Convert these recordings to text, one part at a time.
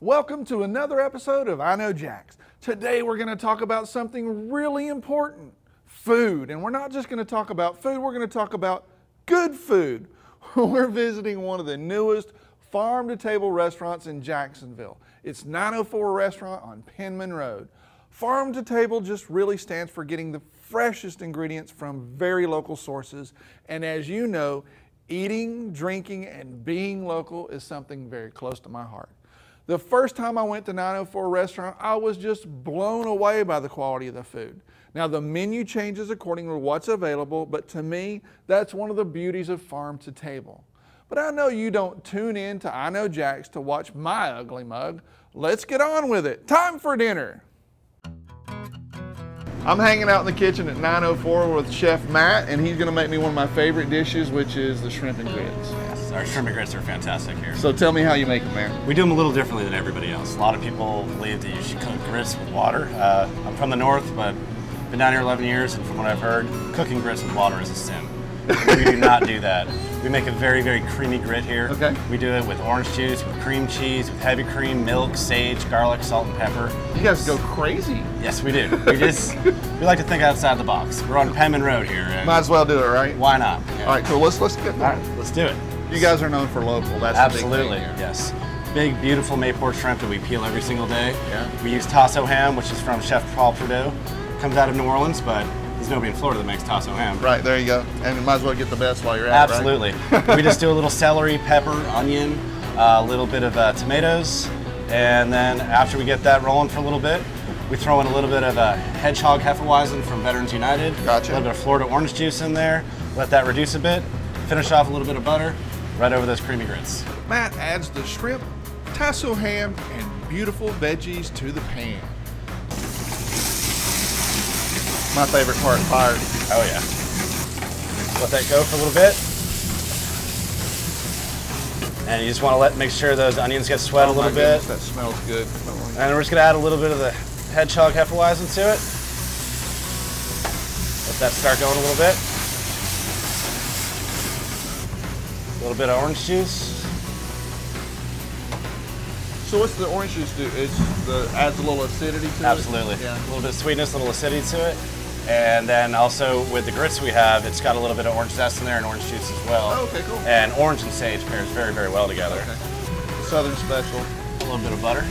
Welcome to another episode of I Know Jax. Today we're going to talk about something really important, food. And we're not just going to talk about food, we're going to talk about good food. We're visiting one of the newest farm-to-table restaurants in Jacksonville. It's 904 Restaurant on Penman Road. Farm-to-table just really stands for getting the freshest ingredients from very local sources. And as you know, eating, drinking, and being local is something very close to my heart. The first time I went to 904 Restaurant, I was just blown away by the quality of the food. Now the menu changes according to what's available, but to me, that's one of the beauties of farm to table. But I know you don't tune in to I Know Jax to watch my ugly mug. Let's get on with it. Time for dinner. I'm hanging out in the kitchen at 904 with Chef Matt, and he's gonna make me one of my favorite dishes, which is the shrimp and grits. Yes, our shrimp and grits are fantastic here. So tell me how you make them, man. We do them a little differently than everybody else. A lot of people believe that you should cook grits with water. I'm from the north, but been down here 11 years, and from what I've heard, cooking grits with water is a sin. We do not do that. We make a very, very creamy grit here. Okay. We do it with orange juice, with cream cheese, with heavy cream, milk, sage, garlic, salt, and pepper. You guys go crazy. Yes, we do. We like to think outside the box. We're on Penman Road here. Might as well do it, right? Why not? Yeah. All right, cool. Let's get All right, let's do it. You guys are known for local. That's absolutely, the big thing here. Yes. Big, beautiful Mayport shrimp that we peel every single day. Yeah. We use tasso ham, which is from Chef Paul Trudeau. Comes out of New Orleans, but there's nobody in Florida that makes tasso ham. Right, there you go. And you might as well get the best while you're at absolutely. it, right? We just do a little celery, pepper, onion, a little bit of tomatoes, and then after we get that rolling for a little bit, we throw in a little bit of hedgehog Hefeweizen from Veterans United. Gotcha. A little bit of Florida orange juice in there. Let that reduce a bit. Finish off a little bit of butter right over those creamy grits. Matt adds the shrimp, tasso ham, and beautiful veggies to the pan. My favorite part, fired. Oh yeah. Let that go for a little bit. And you just want to make sure those onions get sweat a little bit. That smells good. And we're just going to add a little bit of the hedgehog Hefeweizen to it. Let that start going a little bit. A little bit of orange juice. So what's the orange juice do? It adds a little acidity to it? Absolutely. Yeah. A little bit of sweetness, a little acidity to it. And then also with the grits we have, it's got a little bit of orange zest in there and orange juice as well. Oh, okay, cool. And orange and sage pairs very, very well together. Okay. The Southern Special. A little bit of butter.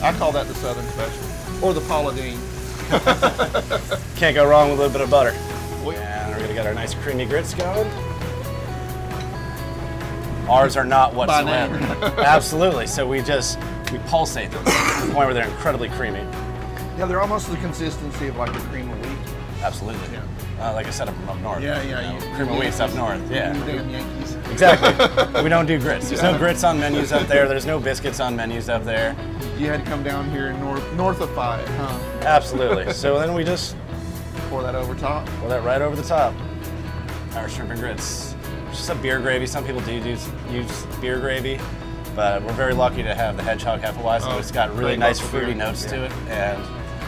I call that the Southern Special. Or the Paula Deen. Can't go wrong with a little bit of butter. And we're gonna get our nice creamy grits going. Ours are not whatsoever. Absolutely. So we pulsate them to the point where they're incredibly creamy. Yeah, they're almost the consistency of like a cream of wheat. Absolutely. Yeah. Like I said, I'm from up north. Yeah. Cream of wheat's up north. Yeah. You damn Yankees. Exactly. We don't do grits. There's no grits on menus up there. There's no biscuits on menus up there. You had to come down here northify it, huh? Absolutely. So then we just pour that over top. Pour that right over the top. Our shrimp and grits. It's just a beer gravy. Some people do use beer gravy, but we're very lucky to have the hedgehog Hefeweizen. It's got really nice fruity notes to it, and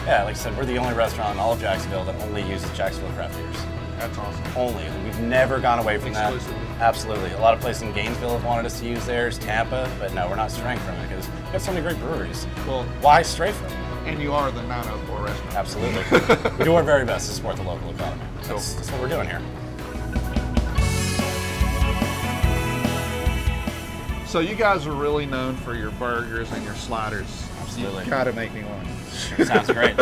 yeah, like I said, we're the only restaurant in all of Jacksonville that only uses Jacksonville craft beers. That's awesome. Only. We've never gone away from that. Absolutely. A lot of places in Gainesville have wanted us to use theirs, Tampa, but no, we're not straying from it because we have so many great breweries. Well, why stray from it? And you are the 904 Restaurant. Absolutely. We do our very best to support the local economy. That's what we're doing here. So you guys are really known for your burgers and your sliders. Absolutely. You gotta make me one. Sure, sounds great.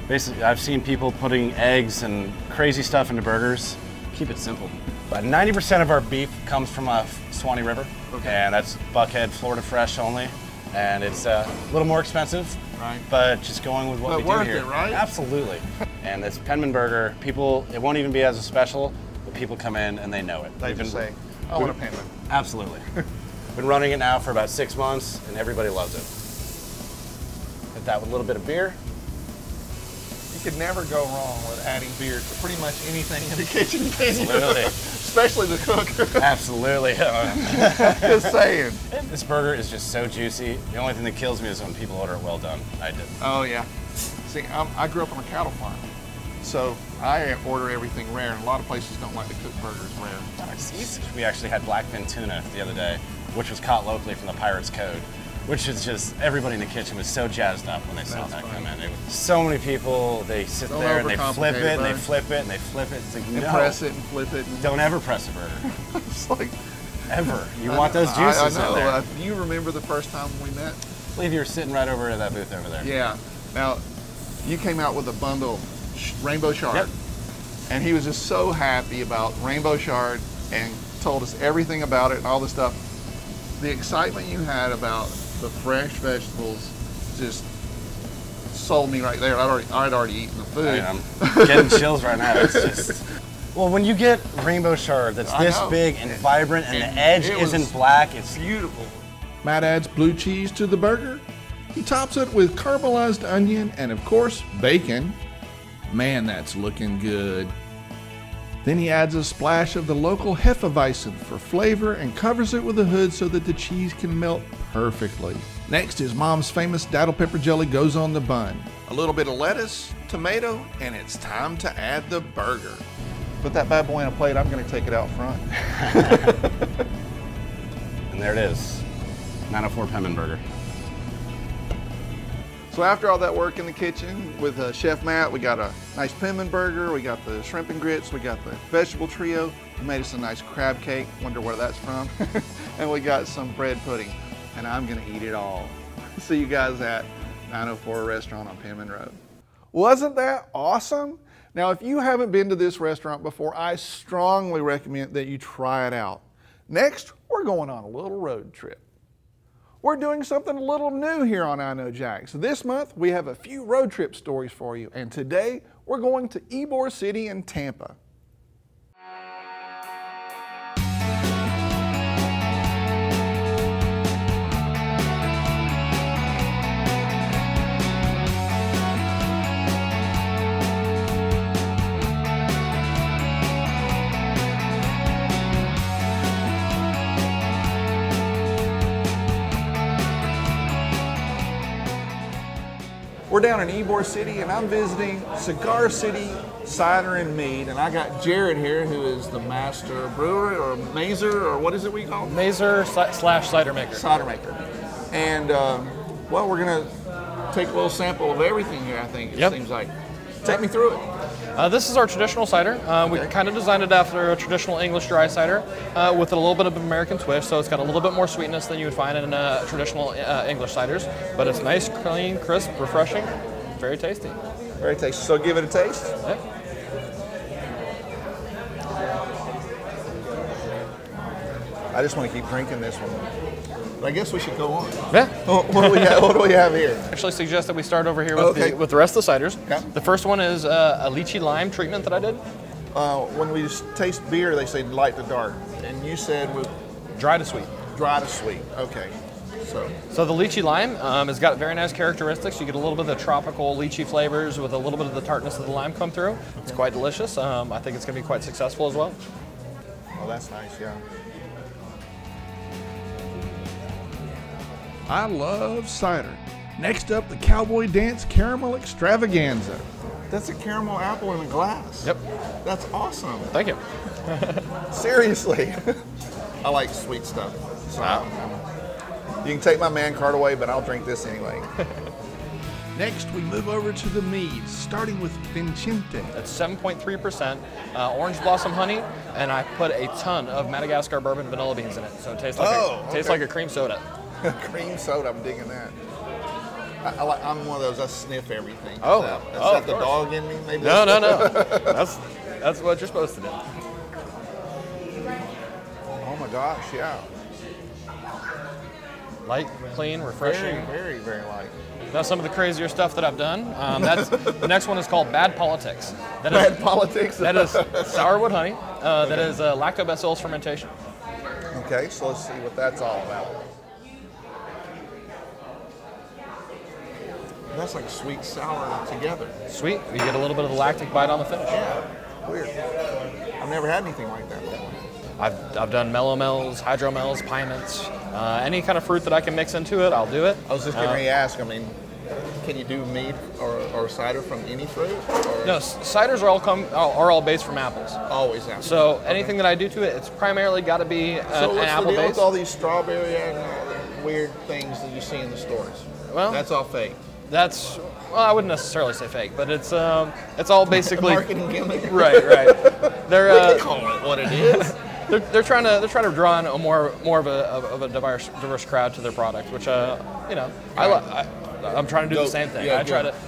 Basically, I've seen people putting eggs and crazy stuff into burgers. Keep it simple. But 90% of our beef comes from Swanee River, and that's Buckhead, Florida fresh only. And it's a little more expensive, right? But just going with what we do here. It, right? Absolutely. And this Penman burger, it won't even be as a special, but people come in and they know it. They just say, I want a Penman. Absolutely. Been running it now for about 6 months, and everybody loves it. Hit that with a little bit of beer. You could never go wrong with adding beer to pretty much anything in the kitchen menu. Absolutely. Especially the cook. Absolutely. Just saying. This burger is just so juicy. The only thing that kills me is when people order it well done. I did. Oh, yeah. See, I grew up on a cattle farm, so I order everything rare, and a lot of places don't like to cook burgers rare. We actually had blackfin tuna the other day, which was caught locally from the Pirates Code. which is just everybody in the kitchen was so jazzed up when they saw that come in. So many people, they sit there and they flip it and they flip it and they flip it. It's like, no. Press it and flip it. Don't ever press a burger. It's like, ever. You want those juices I know. in there. Do you remember the first time we met? I believe you were sitting right over at that booth over there. Yeah. Now, you came out with a bundle, Rainbow Shard. Yep. And he was just so happy about Rainbow Shard and told us everything about it and all the stuff. The excitement you had about the fresh vegetables just sold me right there. I'd already eaten the food. I'm getting chills right now. It's just, well, when you get Rainbow Shard that's this big and vibrant and the edge isn't black, it's beautiful. Matt adds blue cheese to the burger. He tops it with caramelized onion and, of course, bacon. Man, that's looking good. Then he adds a splash of the local Hefeweizen for flavor and covers it with a hood so that the cheese can melt perfectly. Next, his mom's famous daddle pepper jelly goes on the bun. A little bit of lettuce, tomato, and it's time to add the burger. Put that bad boy on a plate. I'm going to take it out front. And there it is. 904 Pemman Burger. So after all that work in the kitchen with Chef Matt, we got a nice Pemman burger, we got the shrimp and grits, we got the vegetable trio, we made us a nice crab cake, wonder where that's from, and we got some bread pudding, and I'm gonna eat it all. See you guys at 904 Restaurant on Pemman Road. Wasn't that awesome? Now, if you haven't been to this restaurant before, I strongly recommend that you try it out. Next, we're going on a little road trip. We're doing something a little new here on I Know Jax. This month, we have a few road trip stories for you, and today, we're going to Ybor City in Tampa. We're down in Ybor City and I'm visiting Cigar City Cider and Mead, and I got Jared here who is the master brewer or mazer, or what is it we call it? Mazer slash cider maker. Cider maker. And well, we're gonna take a little sample of everything here, I think it seems like. Take me through it. This is our traditional cider. We kind of designed it after a traditional English dry cider with a little bit of an American twist, so it's got a little bit more sweetness than you would find in traditional English ciders. But it's nice, clean, crisp, refreshing, very tasty. Very tasty. So give it a taste. Yep. I just want to keep drinking this one. But I guess we should go on. Yeah. What do we have here? I actually suggest that we start over here with the rest of the ciders. Yeah. The first one is a lychee lime treatment that I did. When we taste beer, they say light to dark. And you said with Dry to sweet. dry to sweet. Okay. So the lychee lime has got very nice characteristics. You get a little bit of the tropical lychee flavors with a little bit of the tartness of the lime come through. It's quite delicious. I think it's going to be quite successful as well. Oh, that's nice, yeah. I love cider. Next up, the Cowboy Dance Caramel Extravaganza. That's a caramel apple in a glass. Yep. That's awesome. Thank you. Seriously. I like sweet stuff. So you can take my man card away, but I'll drink this anyway. Next, we move over to the meads, starting with Vincente. It's 7.3% orange blossom honey, and I put a ton of Madagascar bourbon vanilla beans in it, so it tastes like tastes like a cream soda. Cream soda, I'm digging that. I'm one of those, I sniff everything. Oh, is that the dog in me? Maybe No. That's what you're supposed to do. Oh my gosh, yeah. Light, clean, refreshing. Very, very light. Now some of the crazier stuff that I've done. The next one is called Bad Politics. Bad Politics? That is sourwood honey. That is lactobacillus fermentation. Okay, so let's see what that's all about. That's like sweet sour together. Sweet. You get a little bit of the lactic bite on the finish. Yeah, weird. I've never had anything like that before. I've done melomels, hydromels, pine nuts, any kind of fruit that I can mix into it, I'll do it. I was just getting ready to ask, I mean, can you do mead or cider from any fruit? Or? No, ciders are all based from apples. Always apples. So anything that I do to it, it's primarily got to be an apple So what's the deal base. with all these strawberry and weird things that you see in the stores? Well, That's all fake. Well, I wouldn't necessarily say fake, but it's all basically Marketing gimmick. right. They're Call it what it is. they're trying to draw in a more of a diverse crowd to their product, which I'm trying to do the same thing. Yeah,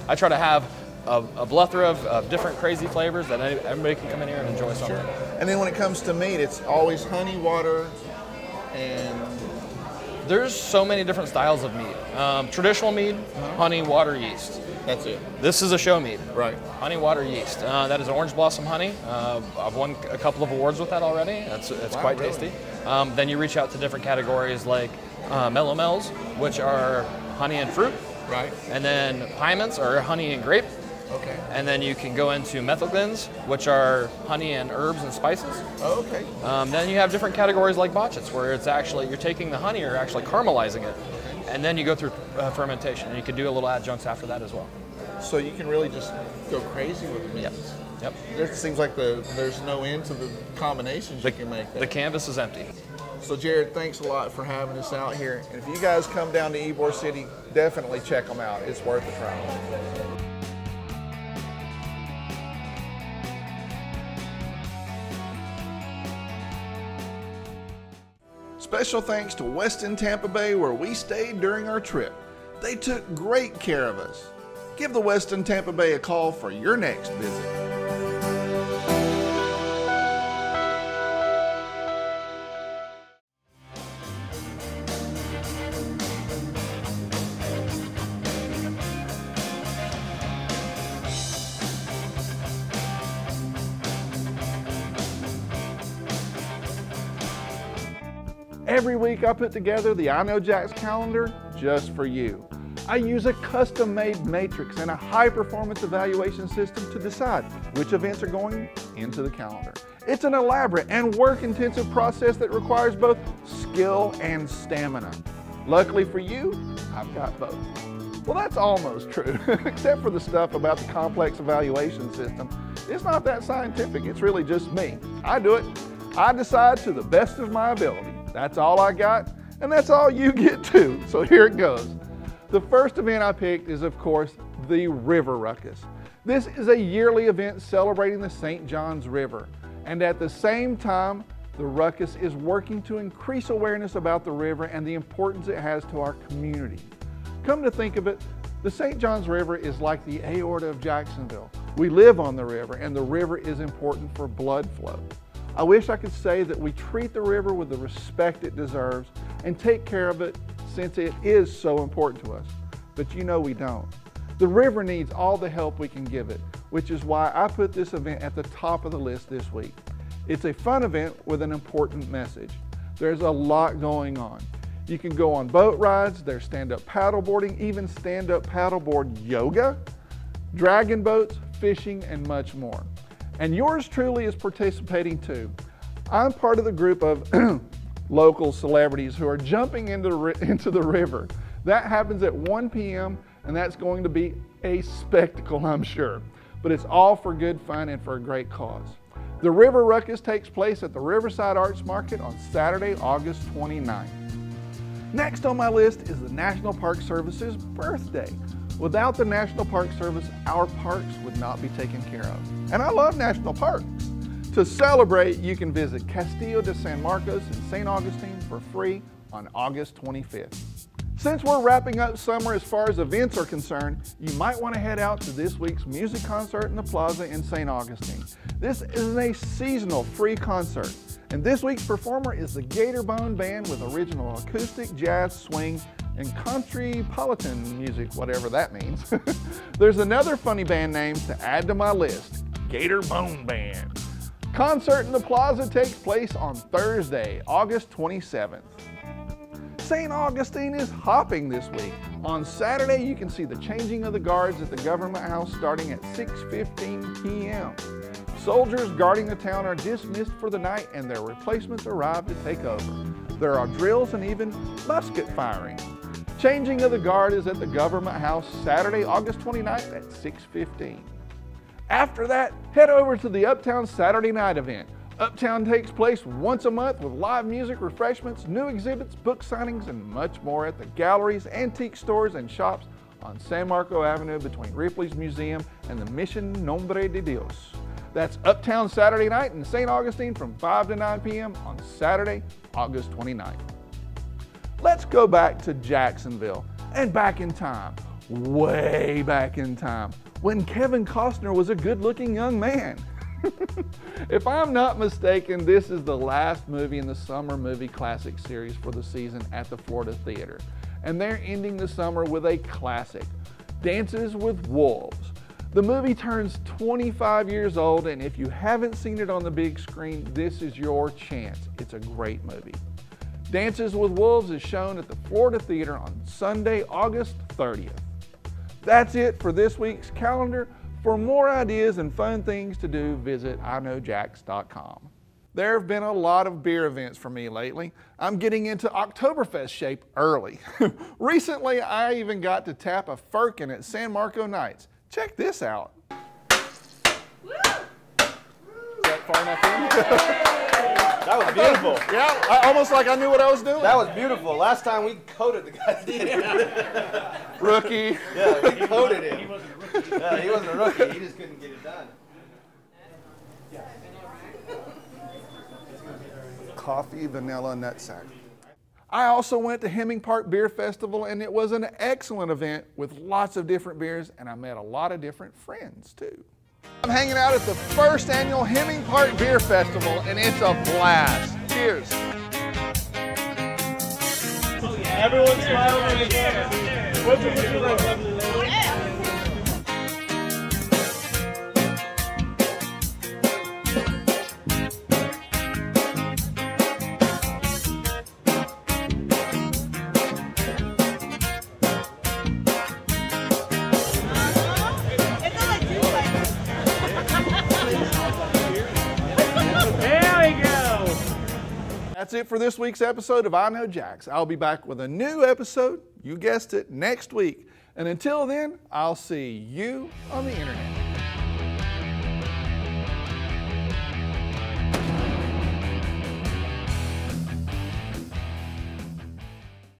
I try to have a plethora of different crazy flavors that everybody can come in here and enjoy something. Sure. And then when it comes to meat, it's always honey, water, and there's so many different styles of mead. Traditional mead, honey, water, yeast. that's it. This is a show mead. Right. Honey, water, yeast. That is orange blossom honey. I've won a couple of awards with that already. It's quite really? tasty. Then you reach out to different categories like mellow mells, which are honey and fruit. Right. And then piments are honey and grape. Okay. And then you can go into methylglins, which are honey and herbs and spices. Oh, okay. Then you have different categories like botchets, where it's actually, you're taking the honey, you're actually caramelizing it. And then you go through fermentation, and you can do a little adjuncts after that as well. So you can really just go crazy with the meats. Yep. It seems like there's no end to the combinations you can make there. The canvas is empty. So Jared, thanks a lot for having us out here. And if you guys come down to Ybor City, definitely check them out. It's worth a try. Special thanks to Westin Tampa Bay, where we stayed during our trip. They took great care of us. Give the Westin Tampa Bay a call for your next visit. Every week I put together the I Know Jax calendar just for you. I use a custom-made matrix and a high-performance evaluation system to decide which events are going into the calendar. It's an elaborate and work-intensive process that requires both skill and stamina. Luckily for you, I've got both. Well, that's almost true, except for the stuff about the complex evaluation system. It's not that scientific, it's really just me. I do it. I decide to the best of my ability. That's all I got, and that's all you get too. So here it goes. The first event I picked is, of course, the River Ruckus. This is a yearly event celebrating the St. Johns River. And at the same time, the Ruckus is working to increase awareness about the river and the importance it has to our community. Come to think of it, the St. Johns River is like the aorta of Jacksonville. We live on the river, and the river is important for blood flow. I wish I could say that we treat the river with the respect it deserves and take care of it, since it is so important to us. But you know we don't. The river needs all the help we can give it, which is why I put this event at the top of the list this week. It's a fun event with an important message. There's a lot going on. You can go on boat rides, there's stand-up paddleboarding, even stand-up paddleboard yoga, dragon boats, fishing, and much more. And yours truly is participating too. I'm part of the group of local celebrities who are jumping into the river. That happens at 1 p.m. and that's going to be a spectacle, I'm sure. But it's all for good fun and for a great cause. The River Ruckus takes place at the Riverside Arts Market on Saturday, August 29th. Next on my list is the National Park Service's birthday. Without the National Park Service, our parks would not be taken care of. And I love national parks. To celebrate, you can visit Castillo de San Marcos in St. Augustine for free on August 25th. Since we're wrapping up summer as far as events are concerned, you might want to head out to this week's music concert in the Plaza in St. Augustine. This is a seasonal free concert, and this week's performer is the Gator Bone Band with original acoustic, jazz, swing, and country-politan music, whatever that means. There's another funny band name to add to my list, Gator Bone Band. Concert in the Plaza takes place on Thursday, August 27th. St. Augustine is hopping this week. On Saturday, you can see the changing of the guards at the Government House starting at 6:15 p.m. Soldiers guarding the town are dismissed for the night and their replacements arrive to take over. There are drills and even musket firing. Changing of the guard is at the Government House Saturday, August 29th at 6:15. After that, head over to the Uptown Saturday Night event. Uptown takes place once a month with live music, refreshments, new exhibits, book signings, and much more at the galleries, antique stores, and shops on San Marco Avenue between Ripley's Museum and the Mission Nombre de Dios. That's Uptown Saturday night in St. Augustine from 5 to 9 p.m. on Saturday, August 29th. Let's go back to Jacksonville and back in time, way back in time, when Kevin Costner was a good-looking young man. If I'm not mistaken, this is the last movie in the Summer Movie Classic series for the season at the Florida Theater. And they're ending the summer with a classic, Dances with Wolves. The movie turns 25 years old, and if you haven't seen it on the big screen, this is your chance. It's a great movie. Dances with Wolves is shown at the Florida Theater on Sunday, August 30th. That's it for this week's calendar. For more ideas and fun things to do, visit iknowjax.com. There have been a lot of beer events for me lately. I'm getting into Oktoberfest shape early. Recently, I even got to tap a firkin at San Marco Nights. Check this out. Woo! Is that far enough in? That was beautiful. Yeah, almost like I knew what I was doing. That was beautiful. Last time we coated the guy. Rookie. Yeah, we coated him. He wasn't a rookie. Yeah, he wasn't a rookie. He just couldn't get it done. Coffee, vanilla, nutsack. I also went to Hemming Park Beer Festival, and it was an excellent event with lots of different beers, and I met a lot of different friends too. I'm hanging out at the first annual Hemming Park Beer Festival, and it's a blast. Cheers. Everyone smile right there. What would you like, lovely lady? That's it for this week's episode of I Know Jax. I'll be back with a new episode, you guessed it, next week. And until then, I'll see you on the internet.